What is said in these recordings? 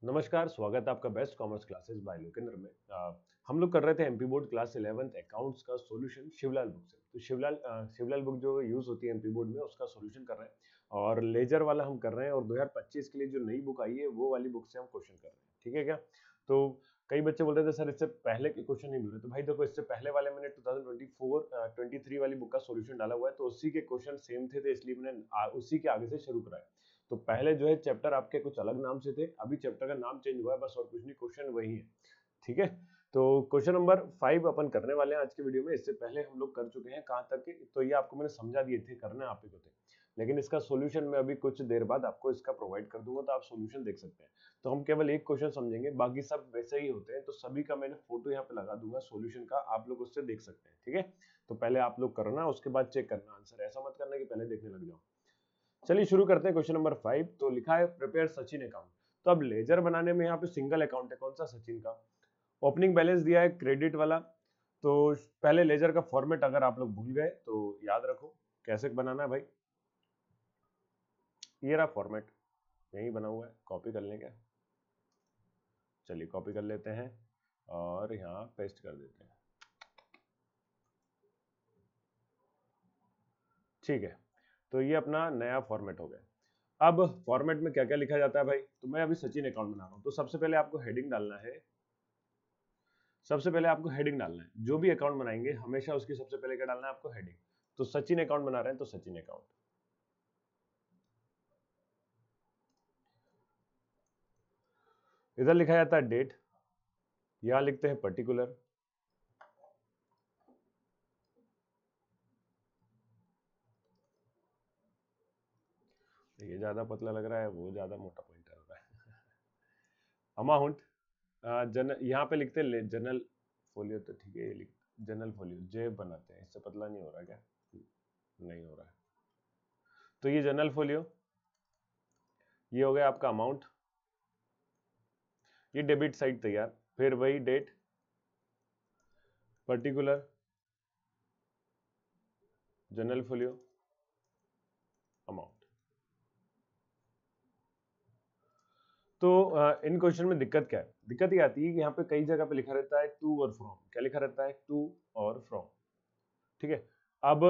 नमस्कार, स्वागत है आपका best commerce classes bye Lokendra में। हम लोग कर रहे थे MP board class 11th accounts का सॉल्यूशन शिवलाल बुक से। तो शिवलाल बुक जो यूज होती है एमपी बोर्ड में उसका सॉल्यूशन कर रहे हैं और लेजर वाला हम कर रहे हैं और 2025 के लिए जो नई बुक आई है वो वाली बुक से हम क्वेश्चन कर रहे हैं। ठीक है क्या? तो कई बच्चे बोल रहे थे सर इससे पहले के क्वेश्चन नहीं मिल रहे। तो भाई देखो, इससे पहले वाले मैंने 2024-23 वाली बुक का सॉल्यूशन डाला हुआ है, तो उसी के क्वेश्चन सेम थे, तो इसलिए मैंने उसी के आगे से शुरू कराया। तो पहले जो है चैप्टर आपके कुछ अलग नाम से थे, अभी चैप्टर का नाम चेंज हुआ है बस, और कुछ नहीं, क्वेश्चन वही है। ठीक है, तो क्वेश्चन नंबर 5 अपन करने वाले हैं आज के वीडियो में। इससे पहले हम लोग कर चुके हैं कहां तक के, तो ये आपको मैंने समझा दिए थे, करना आप ही को थे, लेकिन इसका सॉल्यूशन मैं अभी कुछ देर बाद आपको इसका प्रोवाइड कर दूंगा, तो आप सॉल्यूशन देख सकते हैं। तो हम केवल एक क्वेश्चन समझेंगे, बाकी सब वैसे ही होते हैं, तो सभी का मैंने फोटो यहाँ पे लगा दूंगा सॉल्यूशन का, आप लोग उससे देख सकते हैं। ठीक है, तो पहले आप लोग करना, उसके बाद चेक करना आंसर, ऐसा मत करना कि पहले देखने लग जाओ। चलिए शुरू करते हैं। क्वेश्चन नंबर 5, तो लिखा है प्रिपेयर सचिन अकाउंट। तो अब लेजर बनाने में यहाँ पे सिंगल अकाउंट है, कौन सा? सचिन का। ओपनिंग बैलेंस दिया है क्रेडिट वाला। तो पहले लेजर का फॉर्मेट अगर आप लोग भूल गए तो याद रखो कैसे बनाना है भाई। ये रहा फॉर्मेट, यही बना हुआ है, कॉपी कर लेंगे। चलिए कॉपी कर लेते हैं और यहाँ पेस्ट कर देते हैं। ठीक है, तो ये अपना नया फॉर्मेट हो गया। अब फॉर्मेट में क्या क्या लिखा जाता है भाई, तो मैं अभी सचिन अकाउंट बना रहा हूँ, तो सबसे पहले आपको हेडिंग डालना है। सबसे पहले आपको हेडिंग डालना है, जो भी अकाउंट बनाएंगे हमेशा उसकी सबसे पहले क्या डालना है आपको? हेडिंग। तो सचिन अकाउंट बना रहे हैं तो सचिन अकाउंट। इधर लिखा जाता है डेट, यहां लिखते हैं पर्टिकुलर। ये ज्यादा पतला लग रहा है, वो ज्यादा मोटा पॉइंटर हो रहा है। अमाउंट, यहाँ पे लिखते हैं जनरल फोलियो, तो ठीक है, ये लिख जनरल फोलियो, जे बनाते हैं, इससे पतला नहीं हो रहा क्या? नहीं हो रहा है, तो ये जनरल फोलियो, ये हो गया आपका अमाउंट, ये डेबिट साइड तैयार। फिर वही date, particular, general folio, amount. तो इन क्वेश्चन में दिक्कत क्या है? दिक्कत ये आती है कि यहाँ पे कई जगह पे लिखा रहता है टू और फ्रॉम। क्या लिखा रहता है? टू और फ्रॉम। ठीक है, अब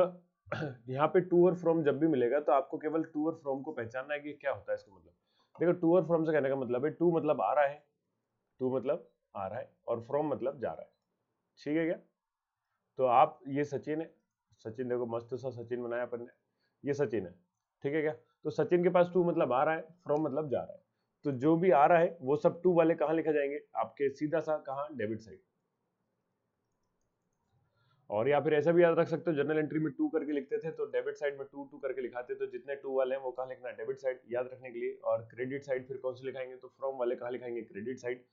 यहाँ पे टू और फ्रॉम जब भी मिलेगा तो आपको केवल टू और फ्रॉम को पहचानना है कि क्या होता है इसका मतलब। देखो, टू और फ्रॉम से कहने का मतलब है, टू मतलब आ रहा है, टू मतलब आ रहा है, और फ्रॉम मतलब जा रहा है। ठीक है क्या? तो आप, ये सचिन है, सचिन देखो मस्त सा सचिन बनाया अपन ने, ये सचिन है। ठीक है क्या? तो सचिन के पास टू मतलब आ रहा है, फ्रॉम मतलब जा रहा है, तो जो भी आ रहा है वो सब टू वाले कहाँ लिखा जाएंगे आपके? सीधा सा कहाँ? Debit side. और या फिर ऐसा भी याद रख सकते हो, जर्नल एंट्री में टू करके लिखते थे तो डेबिट साइड में टू टू करके लिखाते, तो जितने टू वाले हैं वो कहाँ लिखना है? डेबिट साइड, याद रखने के लिए। और क्रेडिट साइड फिर कौन से लिखाएंगे? तो फ्रॉम वाले कहाँ लिखाएंगे? Credit side.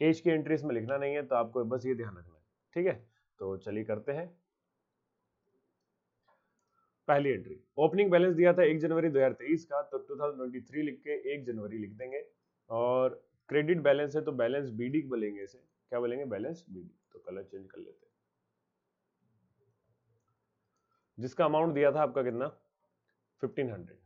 कैश की एंट्री इसमें लिखना नहीं है, तो आपको बस ये ध्यान रखना है। ठीक है, तो चलिए करते हैं पहली एंट्री। ओपनिंग बैलेंस दिया था 1 जनवरी 2023 का, तो 2023 लिख के 1 जनवरी लिख देंगे। और क्रेडिट बैलेंस है तो बैलेंस बीडी बोलेंगे, इसे क्या बोलेंगे? Balance BD. तो कलर चेंज कर लेते हैं। जिसका अमाउंट दिया था आपका कितना? 1500।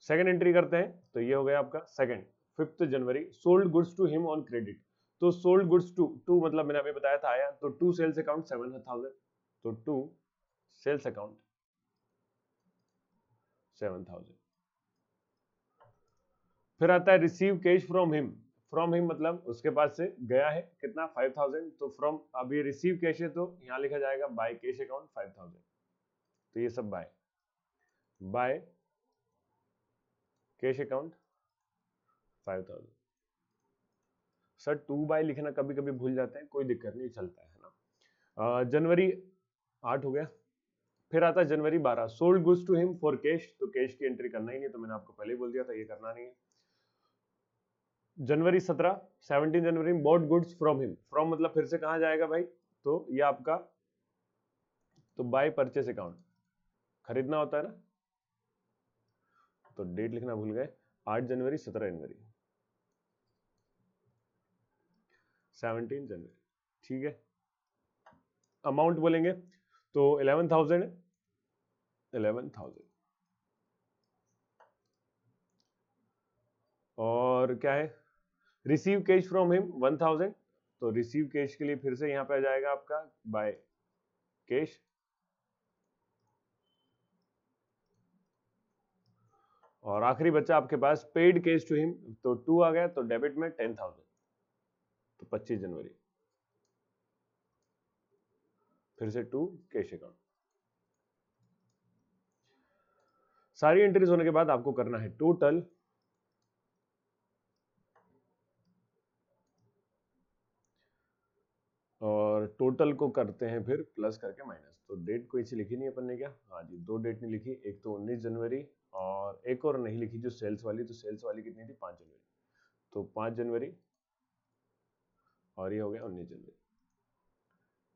सेकंड एंट्री करते हैं, तो ये हो गया आपका सेकंड, 5 जनवरी, sold goods to him on credit. तो सोल्ड गुड्स टू, टू मतलब मैंने अभी बताया था आया, तो टू सेल्स अकाउंट 7000, तो टू सेल्स अकाउंट 7000। फिर आता है receive cash from him. From him मतलब उसके पास से गया है कितना? 5000। तो फ्रॉम, अब ये रिसीव कैश है तो यहां लिखा जाएगा बाय कैश अकाउंट 5000। तो ये सब by, by cash account 5000। Sir to by लिखना कभी कभी भूल जाते हैं, कोई दिक्कत नहीं, चलता है ना। जनवरी 8 हो गया। फिर आता है जनवरी 12, sold goods to him for cash. तो कैश की एंट्री करना ही नहीं, तो मैंने आपको पहले ही बोल दिया था ये करना नहीं है। जनवरी 17, 17 जनवरी, bought goods from him. From मतलब फिर से कहां जाएगा भाई? तो ये आपका, तो बाय परचेस अकाउंट, खरीदना होता है ना, तो डेट लिखना भूल गए, 8 जनवरी 17 जनवरी 17 जनवरी। ठीक है, अमाउंट बोलेंगे तो 11,000, 11,000। और क्या है, रिसीव कैश फ्रॉम हिम 1000, तो रिसीव कैश के लिए फिर से यहाँ पे आ जाएगा आपका बाय कैश, और आखिरी बच्चा आपके पास पेड कैश टू हिम, तो 2 आ गया, तो डेबिट में 10,000, तो 25 जनवरी, फिर से 2 कैश अकाउंट। सारी एंट्रीज होने के बाद आपको करना है टोटल, और टोटल को करते हैं फिर प्लस करके माइनस। तो डेट कोई सी लिखी नहीं अपन ने क्या, हाँ जी 2 डेट नहीं लिखी, एक तो 19 जनवरी और एक और नहीं लिखी जो सेल्स वाली, तो सेल्स वाली कितनी थी 5 जनवरी, तो 5 जनवरी और ये हो गया 19 जनवरी।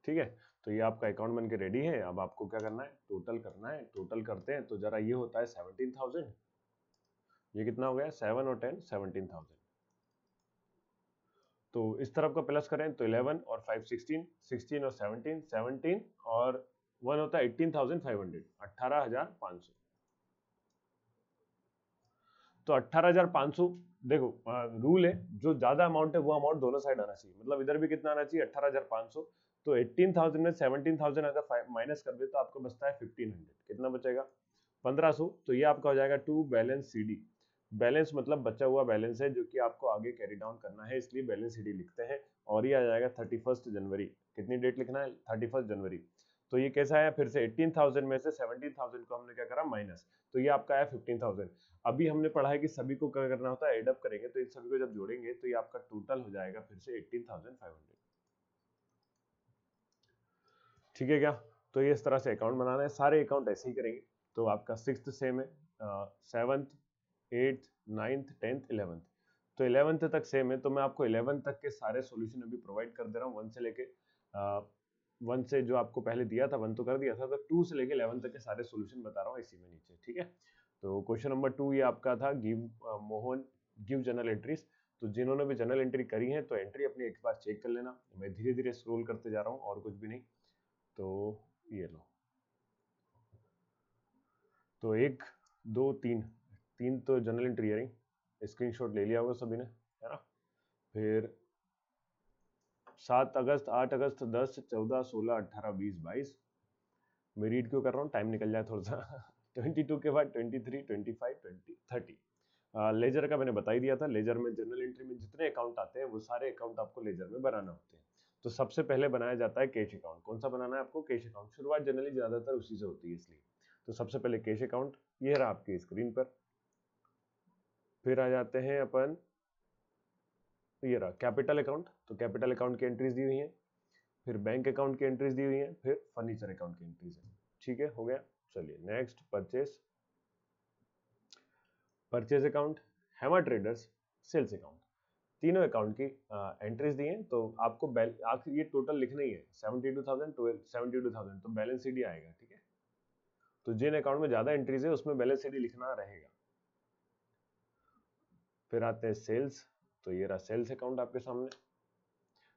ठीक है, तो ये आपका अकाउंट बन के रेडी है। अब आपको क्या करना है, टोटल करना है। टोटल करते हैं तो जरा ये होता है 17,000, ये कितना हो गया 7 और 10 17,000। तो इस तरफ का प्लस करें तो 11 और 5 16, 16 और 17 17 और 1 होता है 18,500, 18,500। तो 18,500, देखो रूल है जो ज्यादा अमाउंट है वो अमाउंट दोनों साइड आना चाहिए, मतलब इधर भी कितना आना चाहिए 18,500। तो 18,000 में 17,000 अगर माइनस कर दे तो आपको बचता है 1,500, कितना बचेगा 1,500। तो ये आपका हो जाएगा टू बैलेंस सीडी। बैलेंस मतलब बचा हुआ बैलेंस है जो कि आपको आगे कैरी डाउन करना है, इसलिए बैलेंस सीडी लिखते हैं। और ये आ जाएगा 31 जनवरी, कितनी डेट लिखना है 31 जनवरी। तो ये कैसा है, फिर से 18,000 में से 17,000 को हमने क्या करा माइनस, तो ये आपका है 15,000। अभी हमने पढ़ा है कि सभी को क्या करना होता है, एडअप करेंगे, तो इन सभी को जब जोड़ेंगे तो ये आपका टोटल हो जाएगा फिर से 18,500। ठीक है क्या, तो ये इस तरह से अकाउंट बनाना है, सारे अकाउंट ऐसे ही करेंगे। तो आपका 6th सेम है, 7th 8th 9th 10th 11th, तो 11th तक सेम है। तो मैं आपको 11th तक के सारे सॉल्यूशन अभी प्रोवाइड कर दे रहा हूँ, 1 से लेके 1 से जो आपको पहले दिया था 1 तो कर दिया था, तो 2 से लेके 11 तक के सारे सॉल्यूशन बता रहा हूँ इसी में नीचे। ठीक है, तो क्वेश्चन नंबर 2 ये आपका था, give Mohan give journal entries. तो जिन्होंने भी जर्नल एंट्री करी है तो एंट्री अपनी एक बार चेक कर लेना, मैं धीरे धीरे स्क्रॉल करते जा रहा हूँ और कुछ भी नहीं। तो ये लो, तो 1 2 3 3 तो जर्नल एंट्री है, स्क्रीनशॉट ले लिया होगा सभी ने, है ना। फिर 7 अगस्त 8 अगस्त 10 14 16 18 20 22, मैं रीड क्यों कर रहा हूँ, टाइम निकल जाए थोड़ा सा 22 के बाद 23 25 20 30। लेजर का मैंने बता ही दिया था, लेजर में जर्नल एंट्री में जितने अकाउंट आते हैं वो सारे अकाउंट आपको लेजर में बनाना होते हैं। तो सबसे पहले बनाया जाता है कैश अकाउंट। कौन सा बनाना है आपको, कैश अकाउंट। शुरुआत जनरली ज्यादातर उसी से होती है इसलिए। तो सबसे पहले कैश अकाउंट, ये रहा आपकी स्क्रीन पर। फिर आ जाते हैं अपन, ये रहा कैपिटल अकाउंट, तो कैपिटल अकाउंट की एंट्रीज दी हुई हैं। फिर बैंक अकाउंट की एंट्रीज दी हुई हैं, फिर फर्नीचर अकाउंट की एंट्रीज है। ठीक है, हो गया। चलिए next, purchase, purchase account, Hema traders, sales account, तीनों अकाउंट की एंट्रीज दी हैं। तो आपको आखिर ये टोटल लिखना ही है 72,000 72,000, तो बैलेंस शीट आएगा। ठीक है, तो जिन अकाउंट में ज्यादा एंट्रीज है उसमें बैलेंस शीट लिखना रहेगा। फिर आते हैं सेल्स, तो ये रहा सेल्स अकाउंट आपके सामने।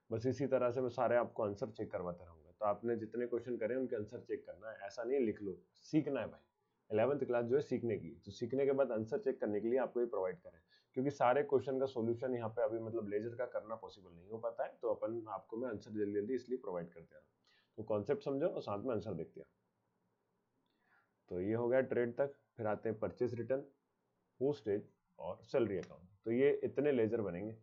बस इसी तरह से मैं सारे आपको आंसर चेक करवाता रहूंगा, तो आपने जितने क्वेश्चन करे उनके आंसर चेक करना है, ऐसा नहीं लिख लो, सीखना है भाई। 11th क्लास जो है सीखने की, तो सीखने के बाद आंसर चेक करने के लिए आपको ये प्रोवाइड करें, क्योंकि सारे क्वेश्चन का सॉल्यूशन यहाँ पे अभी मतलब लेजर का करना पॉसिबल नहीं हो पाता है, तो अपन आपको मैं आंसर जल्दी जल्दी इसलिए प्रोवाइड करते रहा। तो कॉन्सेप्ट समझो और साथ में आंसर देखते हैं। तो ये हो गया ट्रेड तक। फिर आते हैं परचेज रिटर्न, पोस्टेज और सैलरी अकाउंट, तो ये इतने लेजर बनेंगे।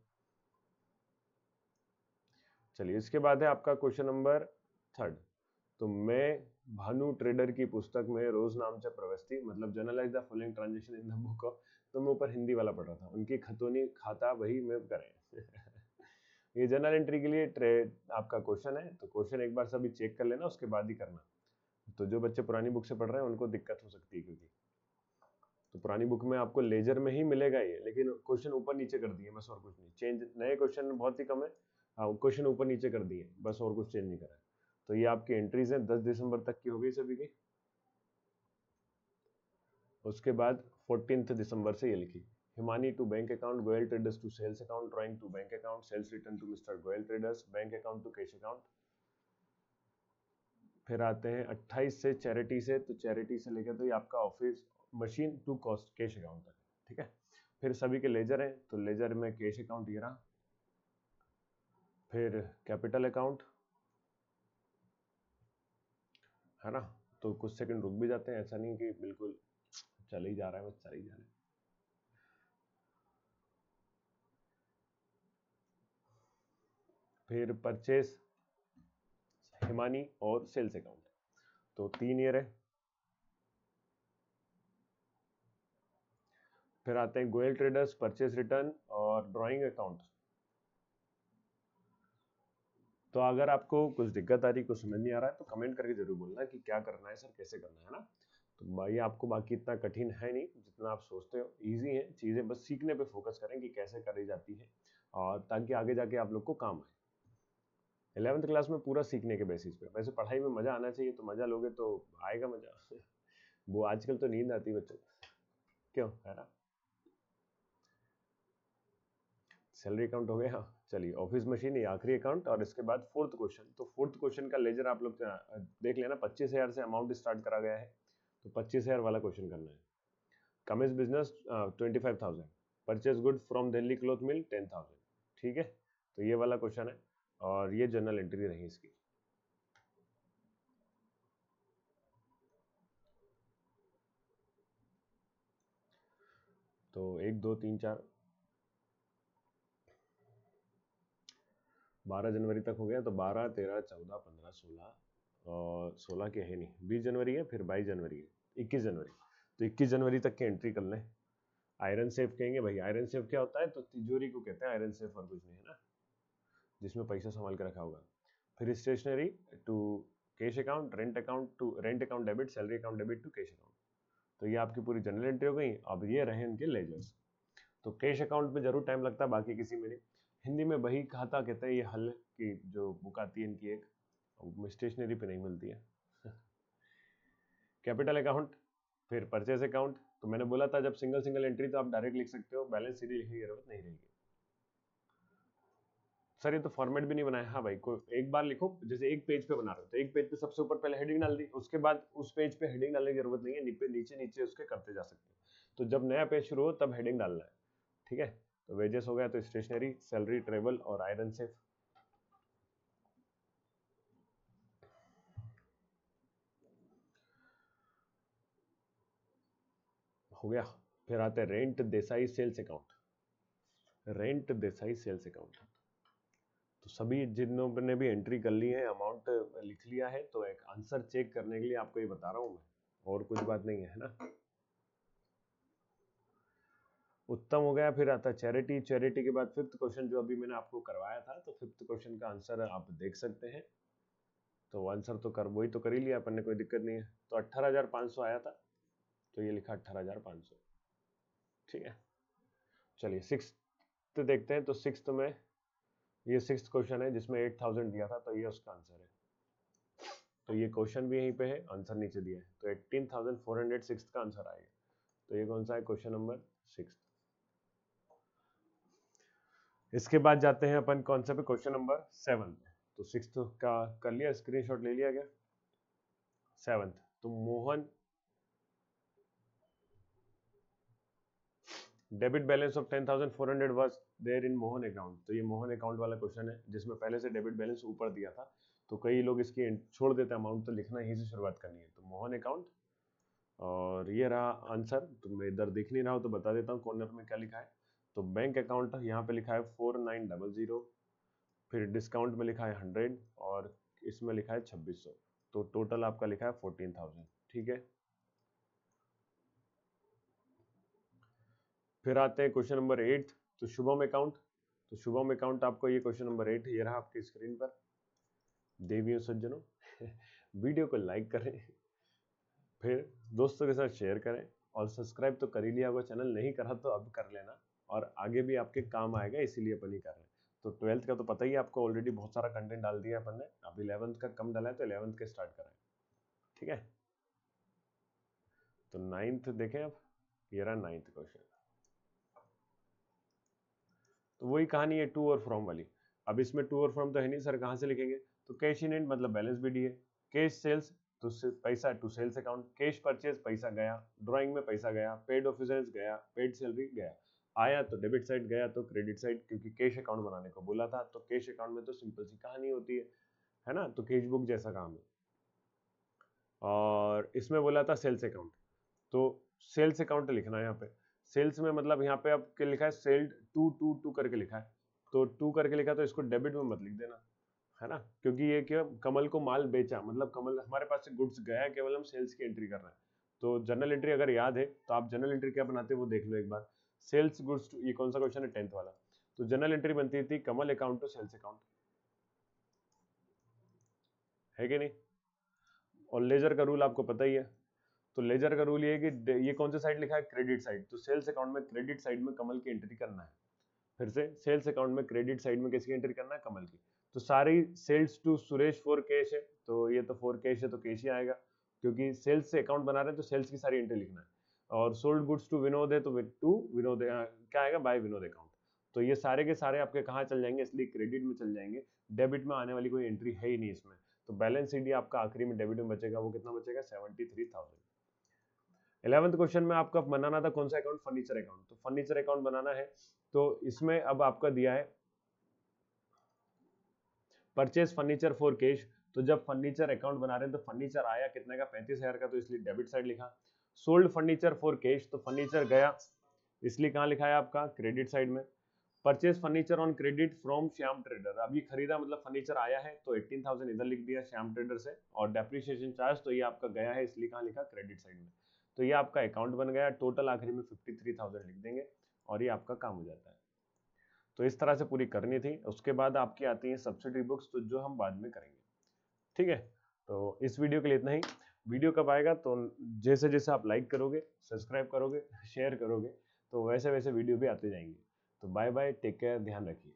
चलिए इसके बाद है आपका क्वेश्चन नंबर 3। तो मैं भानु ट्रेडर की पुस्तक में रोज नाम से प्रवस्ती, मतलब generalized the following transaction in the book of, तो मैं ऊपर हिंदी वाला पढ़ रहा था, उनकी खतौनी खाता वही में करें ये जर्नल एंट्री के लिए ट्रेड आपका क्वेश्चन है, तो क्वेश्चन एक बार सभी चेक कर लेना, उसके बाद ही करना। तो जो बच्चे पुरानी बुक से पढ़ रहे हैं उनको दिक्कत हो सकती है, क्योंकि तो पुरानी बुक में आपको लेजर में ही मिलेगा ये, लेकिन क्वेश्चन ऊपर नीचे कर दिए बस, और कुछ नहीं चेंज, नए क्वेश्चन बहुत ही कम है। हाँ, क्वेश्चन ऊपर नीचे कर दिए बस, और कुछ चेंज नहीं करा है। तो ये आपकी एंट्रीज हैं 10 दिसंबर तक की हो गई सभी की। उसके बाद 14 दिसंबर से ये लिखी, Himani to bank account, Goyal traders to sales account, drawing to bank account, sales return to mister Goyal traders, bank account to cash account. फिर आते हैं 28 से चैरिटी से, तो चैरिटी से लेकर तो ये आपका office machine to cost cash account तक। ठीक है, फिर सभी के लेजर हैं, तो लेजर में कैश अकाउंट ये रहा, फिर कैपिटल अकाउंट है ना। तो कुछ सेकंड रुक भी जाते हैं, ऐसा नहीं कि बिल्कुल चल ही जा रहा है, बस चल ही जा रहा है। फिर परचेस, हिमानी और सेल्स अकाउंट, तो 3 ईयर है। फिर आते हैं गोयल ट्रेडर्स, परचेस रिटर्न और ड्राइंग अकाउंट। तो अगर आपको कुछ दिक्कत आ रही, कुछ समझ नहीं आ रहा है, तो कमेंट करके जरूर बोलना कि क्या करना है सर, कैसे करना है ना। तो भाई आपको बाकी इतना कठिन है नहीं जितना आप सोचते हो, इजी है चीज़ें, बस सीखने पे फोकस करें कि कैसे करी जाती है, और ताकि आगे जाके आप लोग को काम आए। 11th क्लास में पूरा सीखने के बेसिस पे, वैसे पढ़ाई में मजा आना चाहिए, तो मजा लोगे तो आएगा मजा। वो आजकल तो नींद आती है बच्चों, क्यों है ना। सैलरी अकाउंट हो गया, चलिए ऑफिस मशीन, ये आखिरी अकाउंट, और इसके बाद फोर्थ क्वेश्चन। तो फोर्थ क्वेश्चन का लेजर आप लोग देख लेना, 25,000 से अमाउंट स्टार्ट करा गया है, तो 25,000 वाला क्वेश्चन करना है। Commence business 25,000, purchase good from Delhi cloth mill 10,000, ठीक है। तो ये वाला क्वेश्चन है, और ये जर्नल एंट्री रही इसकी। तो 1 2 3 4 12 जनवरी तक हो गया, तो 12 13 14 15 16, और 16 के है नहीं, 20 जनवरी है, फिर 22 जनवरी है, 21 जनवरी, तो 21 जनवरी तक की एंट्री कर लें। आयरन सेफ कहेंगे भाई, आयरन सेफ क्या होता है, तो तिजोरी को कहते हैं आयरन सेफ, और कुछ नहीं है ना, जिसमें पैसा संभाल के रखा होगा। फिर stationery to cash account, rent account to rent account debit, salary account debit to cash account. तो ये आपकी पूरी जनरल एंट्री हो गई। अब ये रहे इनके लेजर्स। तो कैश अकाउंट में जरूर टाइम लगता है, बाकी किसी में नहीं। हिंदी में बही खाता कहते हैं ये हल की जो बुक आती है इनकी, एक स्टेशनरी पे नहीं मिलती है। कैपिटल अकाउंट, फिर परचेज अकाउंट। तो मैंने बोला था जब सिंगल सिंगल एंट्री तो आप डायरेक्ट लिख सकते हो, बैलेंस शीट लिखने की जरूरत नहीं रहेगी। सर ये तो फॉर्मेट भी नहीं बनाया। हाँ भाई, कोई एक बार लिखो, जैसे एक पेज पे बना रहे हो तो एक पेज पे सबसे ऊपर पहले हेडिंग डाल दी, उसके बाद उस पेज पे हेडिंग डालने की जरूरत नहीं है, नीचे नीचे उसके करते जा सकते हो। तो जब नया पेज शुरू हो तब हेडिंग डालना है, ठीक है। तो वेजेस हो गया, तो स्टेशनरी, सैलरी, ट्रेवल और आयरन सेफ हो गया। फिर आते हैं rent Desai sales account, rent Desai sales account. तो सभी जिन ने भी एंट्री कर ली है, अमाउंट लिख लिया है, तो एक आंसर चेक करने के लिए आपको ये बता रहा हूं मैं, और कुछ बात नहीं है ना। उत्तम हो गया। फिर आता है चैरिटी, चैरिटी के बाद फिफ्थ क्वेश्चन जो अभी मैंने आपको करवाया था, तो फिफ्थ क्वेश्चन का आंसर आप देख सकते हैं। तो आंसर तो कर वही तो कर ही लिया अपन ने, कोई दिक्कत नहीं है। तो 18,500 आया था, तो ये लिखा 18,500, ठीक है। चलिए सिक्स देखते हैं। तो सिक्स में ये सिक्स क्वेश्चन है जिसमें 8,000 दिया था, तो ये उसका आंसर है। तो ये क्वेश्चन भी यहीं पे है, आंसर नीचे दिया है, तो 18,406 का आंसर आएगा। तो ये कौन सा है, क्वेश्चन नंबर 6। इसके बाद जाते हैं अपन कौन सा पे, क्वेश्चन नंबर 7। तो 6 का कर लिया, स्क्रीनशॉट ले लिया गया। 7, तो Mohan debit balance of 10,400 was there in Mohan account. तो ये मोहन अकाउंट वाला क्वेश्चन है जिसमें पहले से डेबिट बैलेंस ऊपर दिया था। तो कई लोग इसकी छोड़ देते हैं अमाउंट, तो लिखना यहीं से शुरुआत करनी है। तो मोहन अकाउंट, और ये रहा आंसर। तो मैं इधर दिख नहीं रहा हूँ तो बता देता हूँ कॉर्नर में क्या लिखा है। तो बैंक अकाउंट यहाँ पे लिखा है 4900, फिर डिस्काउंट में लिखा है 100, और इसमें लिखा है 2600। तो टोटल आपका लिखा है 14,000, ठीक है। फिर आते हैं क्वेश्चन नंबर 8, तो शुभम अकाउंट। तो शुभम अकाउंट आपको ये क्वेश्चन नंबर 8 ये रहा आपकी स्क्रीन पर। देवियों सज्जनों, वीडियो को लाइक करें, फिर दोस्तों के साथ शेयर करें, और सब्सक्राइब तो कर ही लिया होगा, चैनल नहीं करा तो अब कर लेना, और आगे भी आपके काम आएगा, इसीलिए अपन ही कर रहे हैं। तो 12th का तो पता ही है आपको, ऑलरेडी बहुत सारा कंटेंट डाल दिया अपन ने। अब 11th का कम डाला है, तो 11th के स्टार्ट कराएं, ठीक है। तो 9th देखें अब, ये रहा 9th क्वेश्चन। तो वही कहानी है, टू और फ्रॉम वाली। अब इसमें टू और फ्रॉम तो है नहीं सर, कहाँ से लिखेंगे। तो कैश इन एंड मतलब बैलेंस भी डी है, कैश सेल्स तो पैसा to sales account, cash purchase पैसा गया, ड्राइंग में पैसा गया, पेड ऑफिसर्स गया, पेड सैलरी गया। आया तो डेबिट साइड, गया तो क्रेडिट साइड, क्योंकि कैश अकाउंट बनाने को बोला था। तो कैश अकाउंट में तो सिंपल सी कहानी होती है ना, तो कैश बुक जैसा काम है। और इसमें बोला था सेल्स अकाउंट, तो सेल्स अकाउंट लिखना है यहाँ पे। सेल्स में मतलब यहाँ पे आपके लिखा है सेल्ड टू टू टू करके लिखा है, तो टू करके लिखा तो इसको डेबिट में मत लिख देना, है ना, क्योंकि ये क्या, कमल को माल बेचा, मतलब कमल हमारे पास से गुड्स गया, केवल हम सेल्स की एंट्री कर रहे हैं। तो जर्नल एंट्री अगर याद है तो आप जर्नल एंट्री क्या बनाते हैं वो देख लो एक बार। सेल्स गुड्स, ये कौन सा क्वेश्चन है, 10th वाला। तो जर्नल एंट्री बनती थी कमल अकाउंट टू सेल्स अकाउंट, है कि नहीं। और लेजर का रूल आपको पता ही है। तो लेजर का रूल ये है कि ये कौन सी साइड लिखा है, क्रेडिट साइड, तो सेल्स अकाउंट में क्रेडिट साइड में कमल की एंट्री करना है। फिर से सेल्स अकाउंट में क्रेडिट साइड में किसकी एंट्री करना है, कमल की। तो सारी sales to Suresh for cash है, तो ये तो फॉर कैश है तो कैश ही आएगा, क्योंकि सेल्स से अकाउंट बना रहे हैं तो सेल्स की सारी एंट्री लिखना है। और सोल्ड गुड्स टू विनोद है तो टू विनोद क्या आएगा, बाय विनोद अकाउंट। तो ये सारे के सारे आपके कहाँ चल जाएंगे, इसलिए क्रेडिट में चल जाएंगे, डेबिट में आने वाली कोई एंट्री है ही नहीं इसमें। तो बैलेंस शीट आपका आखिरी में डेबिट में बचेगा, वो कितना बचेगा, 73,000। 11th क्वेश्चन में आपका बनाना था कौन सा अकाउंट, फर्नीचर अकाउंट। तो फर्नीचर अकाउंट बनाना है, तो इसमें अब आपका दिया है परचेज फर्नीचर फॉर कैश। तो जब फर्नीचर अकाउंट बना रहे हैं तो फर्नीचर आया कितने का, 35,000 का, तो इसलिए डेबिट साइड लिखा। सोल्ड फर्नीचर फॉर कैश, तो फर्नीचर गया, इसलिए कहाँ लिखा है आपका, क्रेडिट साइड में। Purchase furniture on credit from Shyam trader, अभी खरीदा मतलब फर्नीचर आया है तो 18,000 इधर लिख दिया श्याम ट्रेडर से। और डेप्रिसिएशन चार्ज तो ये आपका गया है, इसलिए कहाँ लिखा, क्रेडिट साइड में। तो ये आपका अकाउंट बन गया, टोटल आखिरी में 53,000 लिख देंगे और ये आपका काम हो जाता है। तो इस तरह से पूरी करनी थी। उसके बाद आपकी आती है सब्सिडी बुक्स, तो जो हम बाद में करेंगे, ठीक है। तो इस वीडियो के लिए इतना ही। वीडियो कब आएगा, तो जैसे जैसे आप लाइक करोगे, सब्सक्राइब करोगे, शेयर करोगे, तो वैसे वैसे वीडियो भी आते जाएंगे। तो बाय बाय, टेक केयर, ध्यान रखिए।